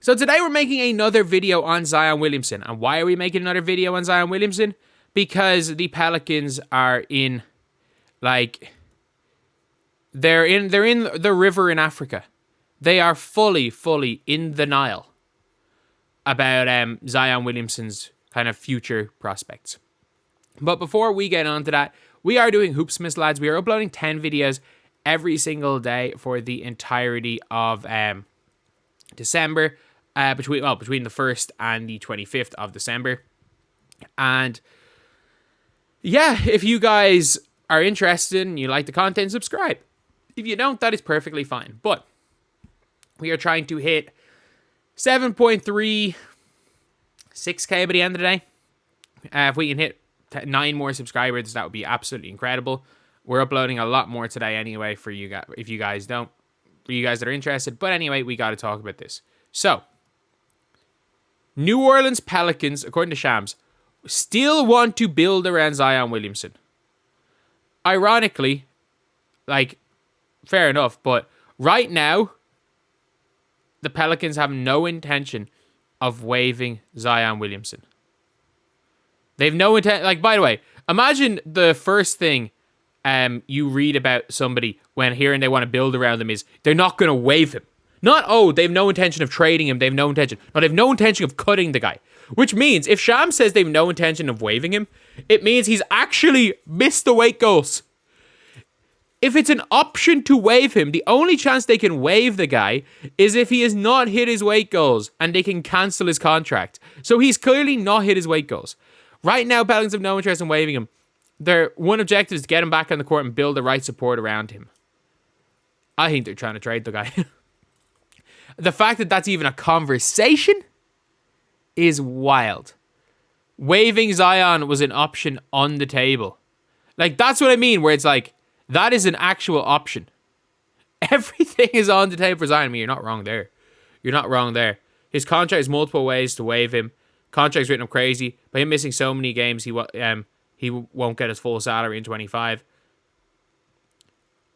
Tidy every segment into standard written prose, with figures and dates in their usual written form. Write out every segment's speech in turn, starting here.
So today we're making another video on Zion Williamson. And why are we making another video on Zion Williamson? Because the Pelicans are in, they're in the river in Africa. They are fully in the Nile about Zion Williamson's kind of future prospects. But before we get on to that, we are doing Hoopsmiths, lads. We are uploading 10 videos every single day for the entirety of December, between the 1st and the 25th of December. And yeah, if you guys are interested and you like the content, subscribe. If you don't, that is perfectly fine. But we are trying to hit 7.36K by the end of the day. If we can hit 9 more subscribers, that would be absolutely incredible. We're uploading a lot more today anyway for you guys, for you guys that are interested. But anyway, we got to talk about this. So, New Orleans Pelicans, according to Shams, still want to build around Zion Williamson. Ironically, fair enough, but right now, the Pelicans have no intention of waiving Zion Williamson. They've no intent. By the way, imagine the first thing you read about somebody when hearing they want to build around them is they're not going to waive him. Not, they have no intention of trading him. They have no intention. No, they have no intention of cutting the guy. Which means if Sham says they have no intention of waiving him, it means he's actually missed the weight goals. If it's an option to waive him, the only chance they can waive the guy is if he has not hit his weight goals and they can cancel his contract. So he's clearly not hit his weight goals. Right now, Pelicans have no interest in waiving him. Their one objective is to get him back on the court and build the right support around him. I think they're trying to trade the guy. The fact that that's even a conversation is wild. Waiving Zion was an option on the table. That's what I mean, where it's that is an actual option. Everything is on the table for Zion. I mean, you're not wrong there. You're not wrong there. His contract has multiple ways to waive him. Contract's written up crazy. By him missing so many games, he won't get his full salary in 25.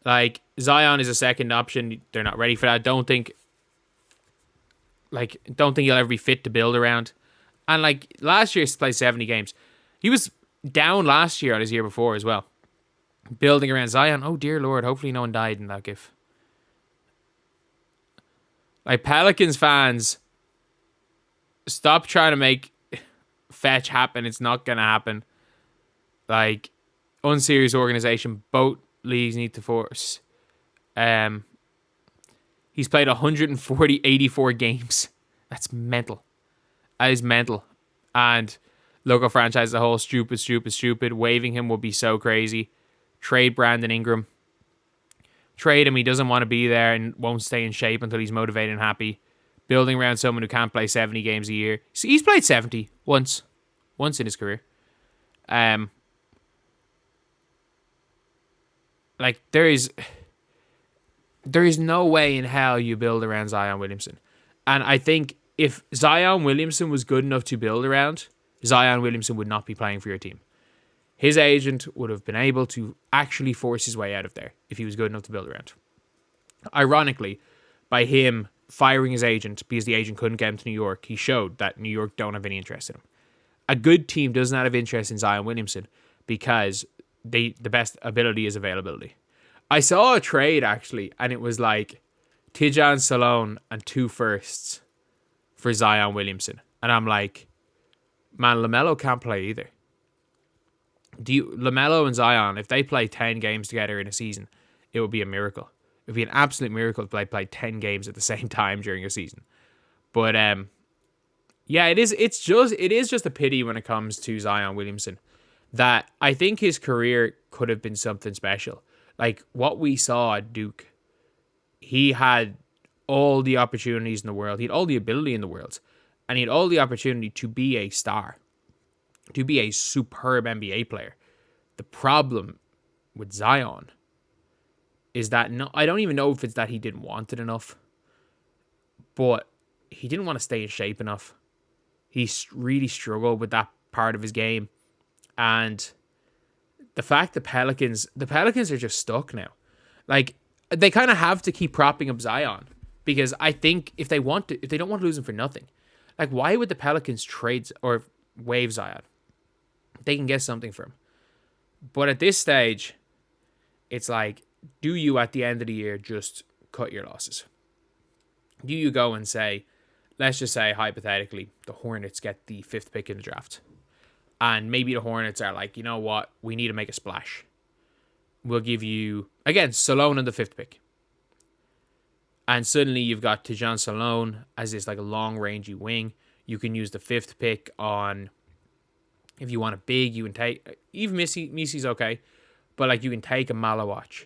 Zion is a second option. They're not ready for that. Don't think he'll ever be fit to build around. And last year he played 70 games. He was down last year on his year before as well. Building around Zion. Oh dear Lord, hopefully no one died in that gif. Pelicans fans, stop trying to make fetch happen. It's not gonna happen. Unserious organization. Both leagues need to force. He's played 84 games. That's mental. That is mental. And local franchise as a whole, stupid. Waiving him would be so crazy. Trade Brandon Ingram. Trade him. He doesn't want to be there and won't stay in shape until he's motivated and happy. Building around someone who can't play 70 games a year. So he's played 70 once in his career. There is no way in hell you build around Zion Williamson. And I think if Zion Williamson was good enough to build around, Zion Williamson would not be playing for your team. His agent would have been able to actually force his way out of there if he was good enough to build around. Ironically, by him firing his agent because the agent couldn't get him to New York, he showed that New York don't have any interest in him. A good team does not have interest in Zion Williamson because the best ability is availability. I saw a trade actually, and it was Tidjane Salone and 2 firsts for Zion Williamson. And I'm man, LaMelo can't play either. LaMelo and Zion, if they play 10 games together in a season, it would be a miracle. It would be an absolute miracle if they play 10 games at the same time during a season. But yeah, it is just a pity when it comes to Zion Williamson that I think his career could have been something special. What we saw at Duke, he had all the opportunities in the world. He had all the ability in the world. And he had all the opportunity to be a star. To be a superb NBA player. The problem with Zion is that I don't even know if it's that he didn't want it enough. But he didn't want to stay in shape enough. He really struggled with that part of his game. And the fact the Pelicans are just stuck now. They kind of have to keep propping up Zion Because I think if they don't want to lose him for nothing, like why would the Pelicans trade or waive Zion? They can get something for him. But at this stage, it's like, do you at the end of the year just cut your losses? Do you go and say, let's just say hypothetically, the Hornets get the 5th pick in the draft, and maybe the Hornets are like, you know what, we need to make a splash. We'll give you again Salone on the 5th pick. And suddenly you've got Tijan Salone as this like a long-rangey wing. You can use the 5th pick on, if you want a big, you can take, even Misi's okay, but like you can take a Malawach.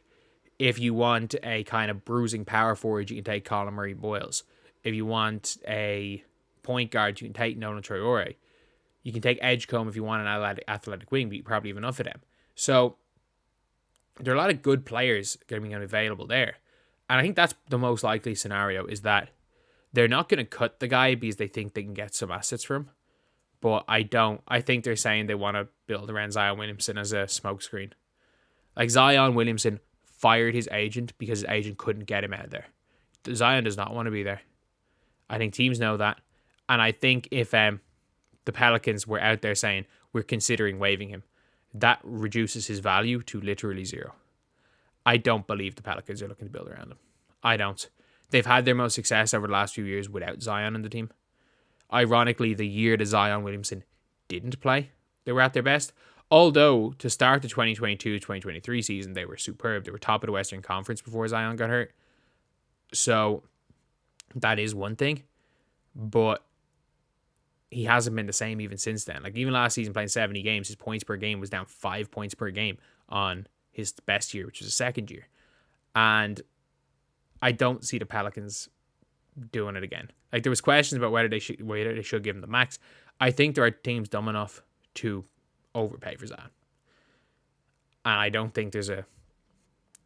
If you want a kind of bruising power forward, you can take Colin Murray Boyles. If you want a point guard, you can take Nolan Traore. You can take Edgecombe if you want an athletic wing, but you probably have enough of them. So there are a lot of good players going to be available there. And I think that's the most likely scenario, is that they're not going to cut the guy because they think they can get some assets from him. But I don't. I think they're saying they want to build around Zion Williamson as a smokescreen. Like Zion Williamson fired his agent because his agent couldn't get him out of there. Zion does not want to be there. I think teams know that. And I think if the Pelicans were out there saying, we're considering waiving him, that reduces his value to literally zero. I don't believe the Pelicans are looking to build around him. I don't. They've had their most success over the last few years without Zion in the team. Ironically, the year that Zion Williamson didn't play, they were at their best. Although, to start the 2022-2023 season, they were superb. They were top of the Western Conference before Zion got hurt. So, that is one thing. But he hasn't been the same even since then. Like, even last season, playing 70 games, his points per game was down 5 points per game on his best year, which was his second year. And I don't see the Pelicans doing it again. Like, there was questions about whether they should give him the max. I think there are teams dumb enough to overpay for Zion. And I don't think there's a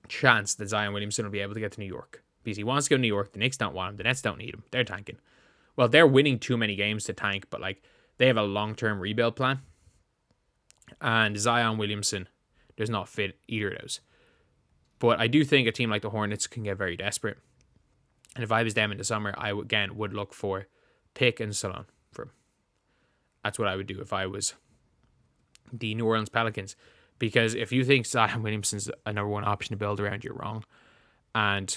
chance that Zion Williamson will be able to get to New York. Because he wants to go to New York. The Knicks don't want him. The Nets don't need him. They're tanking. Well, they're winning too many games to tank, but like they have a long-term rebuild plan. And Zion Williamson does not fit either of those. But I do think a team like the Hornets can get very desperate. And if I was them in the summer, I would look for pick and Salone for him. That's what I would do if I was the New Orleans Pelicans. Because if you think Zion Williamson's a number one option to build around, you're wrong. And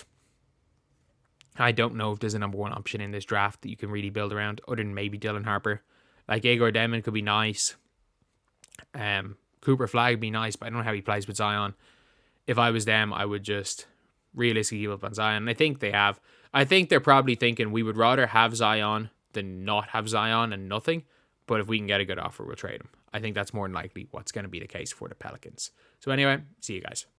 I don't know if there's a number one option in this draft that you can really build around other than maybe Dylan Harper. Like Igor Demon could be nice. Cooper Flagg would be nice, but I don't know how he plays with Zion. If I was them, I would just realistically give up on Zion. And I think they have. I think they're probably thinking we would rather have Zion than not have Zion and nothing. But if we can get a good offer, we'll trade him. I think that's more than likely what's going to be the case for the Pelicans. So anyway, see you guys.